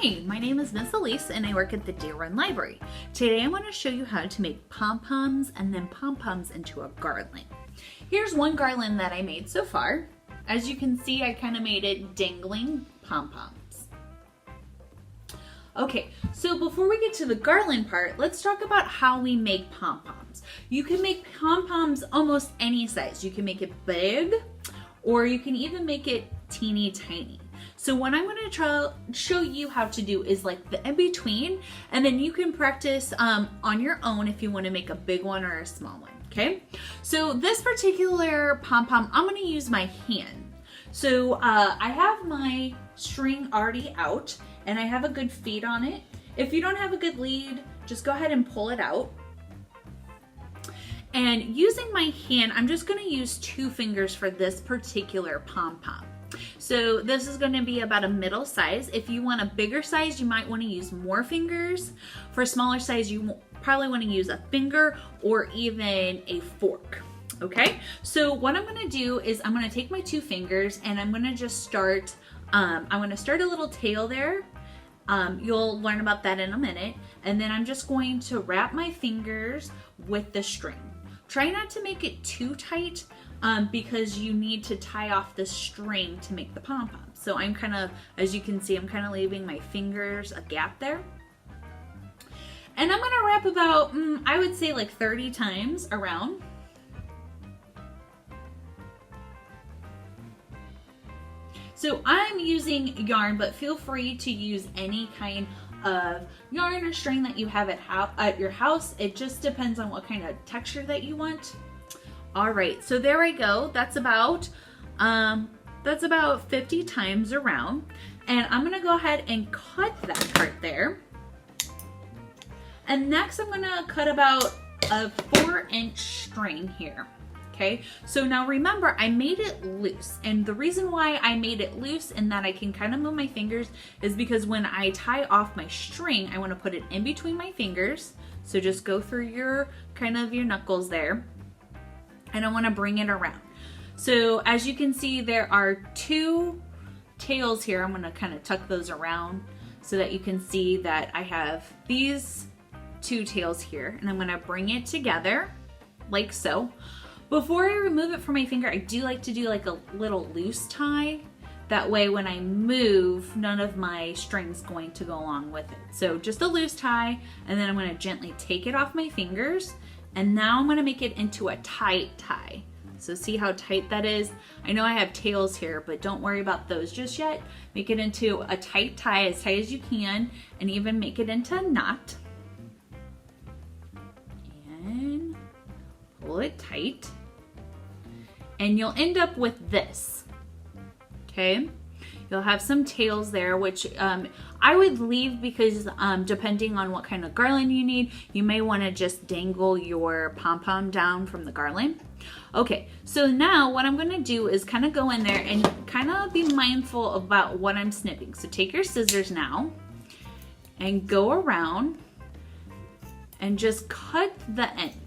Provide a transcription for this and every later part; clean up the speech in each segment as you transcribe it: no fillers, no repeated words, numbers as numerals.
Hi, my name is Miss Elise and I work at the Deer Run Library. Today I want to show you how to make pom-poms and then pom-poms into a garland. Here's one garland that I made so far. As you can see, I kind of made it dangling pom-poms. Okay, so before we get to the garland part, let's talk about how we make pom-poms. You can make pom-poms almost any size. You can make it big or you can even make it teeny tiny. So what I'm going to show you how to do is like the in-between, and then you can practice on your own if you want to make a big one or a small one, okay? So this particular pom-pom, I'm going to use my hand. So I have my string already out, and I have a good feed on it. If you don't have a good lead, just go ahead and pull it out. And using my hand, I'm just going to use 2 fingers for this particular pom-pom. So this is going to be about a middle size. If you want a bigger size, you might want to use more fingers. For a smaller size, you probably want to use a finger or even a fork. Okay, so what I'm going to do is I'm going to take my 2 fingers and I'm going to just start, I'm going to start a little tail there. You'll learn about that in a minute. And then I'm just going to wrap my fingers with the string. Try not to make it too tight because you need to tie off the string to make the pom-pom. So I'm kind of, as you can see, I'm kind of leaving my fingers a gap there. And I'm going to wrap about, I would say like 30 times around. So I'm using yarn, but feel free to use any kind of yarn or string that you have at your house. It just depends on what kind of texture that you want. All right, so there I go. That's about 50 times around, and I'm gonna go ahead and cut that part there. And next, I'm gonna cut about a 4-inch string here. Okay, so now remember, I made it loose, and the reason why I made it loose and that I can kind of move my fingers is because when I tie off my string, I want to put it in between my fingers. So just go through your knuckles there, and I want to bring it around. So as you can see, there are 2 tails here. I'm going to kind of tuck those around so that you can see that I have these 2 tails here, and I'm going to bring it together like so. Before I remove it from my finger, I do like to do like a little loose tie. That way when I move, none of my string's going to go along with it. So just a loose tie, and then I'm going to gently take it off my fingers. And now I'm going to make it into a tight tie. So see how tight that is? I know I have tails here, but don't worry about those just yet. Make it into a tight tie, as tight as you can, and even make it into a knot. And pull it tight. And you'll end up with this, okay? You'll have some tails there, which I would leave because depending on what kind of garland you need, you may want to just dangle your pom-pom down from the garland. Okay, so now what I'm going to do is kind of go in there and kind of be mindful about what I'm snipping. So take your scissors now and go around and just cut the ends.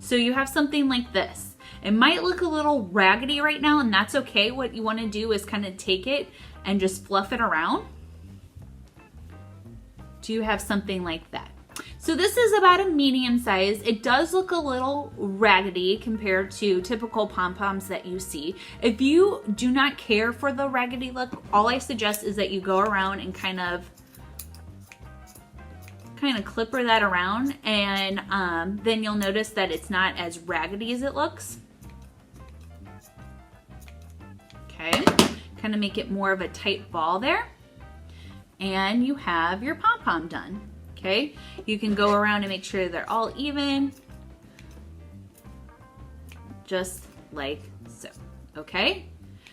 So you have something like this. It might look a little raggedy right now, and that's okay. What you want to do is kind of take it and just fluff it around. Do you have something like that? So this is about a medium size. It does look a little raggedy compared to typical pom-poms that you see. If you do not care for the raggedy look, all I suggest is that you go around and kind of clipper that around, and then you'll notice that it's not as raggedy as it looks. Okay, kind of make it more of a tight ball there, and you have your pom-pom done. Okay, you can go around and make sure they're all even, just like so. Okay,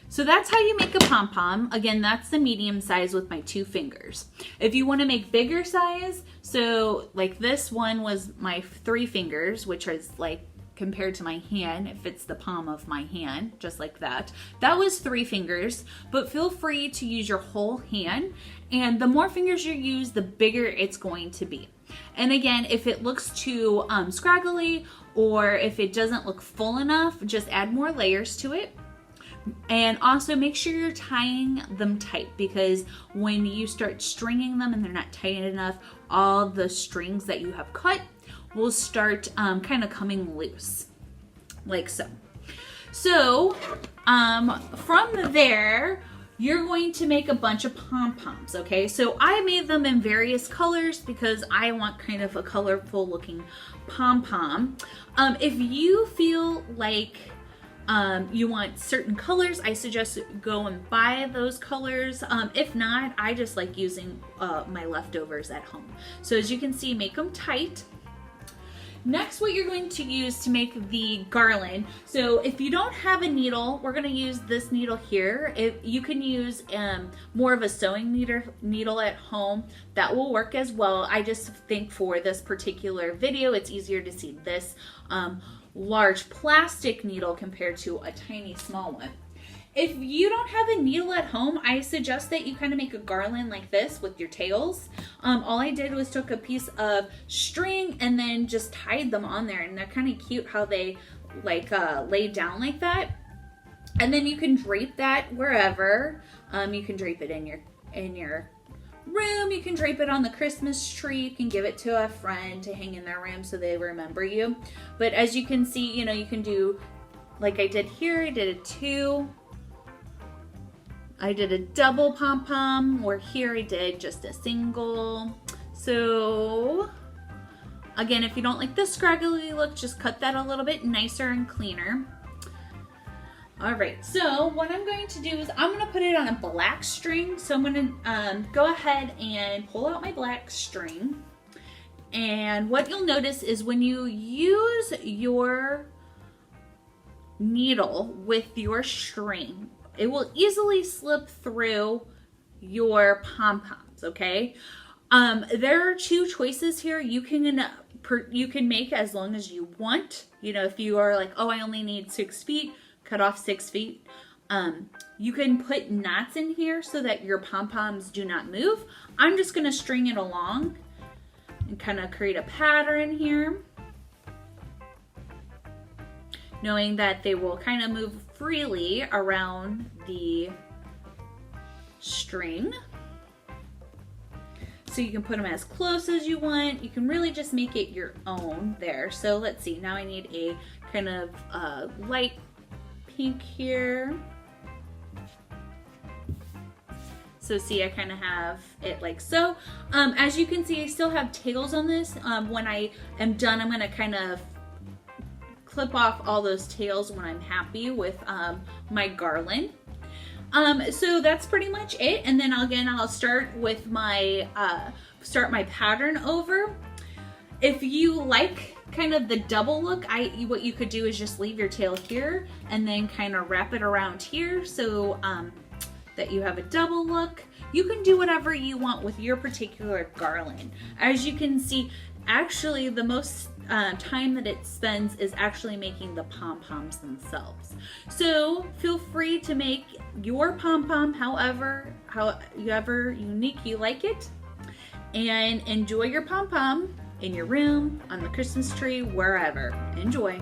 so that's how you make a pom-pom. Again, that's the medium size with my 2 fingers. If you want to make bigger size, so like this one was my 3 fingers, which is like compared to my hand, it fits the palm of my hand, just like that. That was 3 fingers, but feel free to use your whole hand. And the more fingers you use, the bigger it's going to be. And again, if it looks too scraggly or if it doesn't look full enough, just add more layers to it. And also make sure you're tying them tight, because when you start stringing them and they're not tight enough, all the strings that you have cut will start kind of coming loose, like so. So from there, you're going to make a bunch of pom-poms, okay? So I made them in various colors because I want kind of a colorful looking pom-pom. If you feel like you want certain colors, I suggest go and buy those colors. If not, I just like using my leftovers at home. So as you can see, make them tight. Next, what you're going to use to make the garland. So if you don't have a needle, we're going to use this needle here. If you can use more of a sewing needle at home, that will work as well. I just think for this particular video, it's easier to see this large plastic needle compared to a tiny small one. If you don't have a needle at home, I suggest that you kind of make a garland like this with your tails. All I did was took a piece of string and then just tied them on there, and they're kind of cute how they like lay down like that. And then you can drape that wherever. You can drape it in your room. You can drape it on the Christmas tree. You can give it to a friend to hang in their room so they remember you. But as you can see, you know, you can do like I did here. I did a 2. I did a double pom-pom, where here I did just a single. So again, if you don't like this scraggly look, just cut that a little bit nicer and cleaner. All right, so what I'm going to do is I'm gonna put it on a black string. So I'm gonna go ahead and pull out my black string. And what you'll notice is when you use your needle with your string, it will easily slip through your pom-poms, okay? There are 2 choices here. You can make as long as you want. You know, if you are like, oh, I only need 6 feet, cut off 6 feet. You can put knots in here so that your pom-poms do not move. I'm just gonna string it along and kind of create a pattern here, knowing that they will kind of move freely around the string. So you can put them as close as you want. You can really just make it your own there. So let's see, now I need a kind of light pink here. So see, I kind of have it like so. As you can see, I still have tails on this. When I am done, I'm gonna kind of clip off all those tails when I'm happy with my garland. So that's pretty much it. And then again, I'll start with my start my pattern over. If you like kind of the double look, what you could do is just leave your tail here and then kind of wrap it around here so that you have a double look. You can do whatever you want with your particular garland. As you can see, actually the most time that it spends is actually making the pom-poms themselves. So feel free to make your pom-pom however unique you like it, and enjoy your pom-pom in your room, on the Christmas tree, wherever. Enjoy.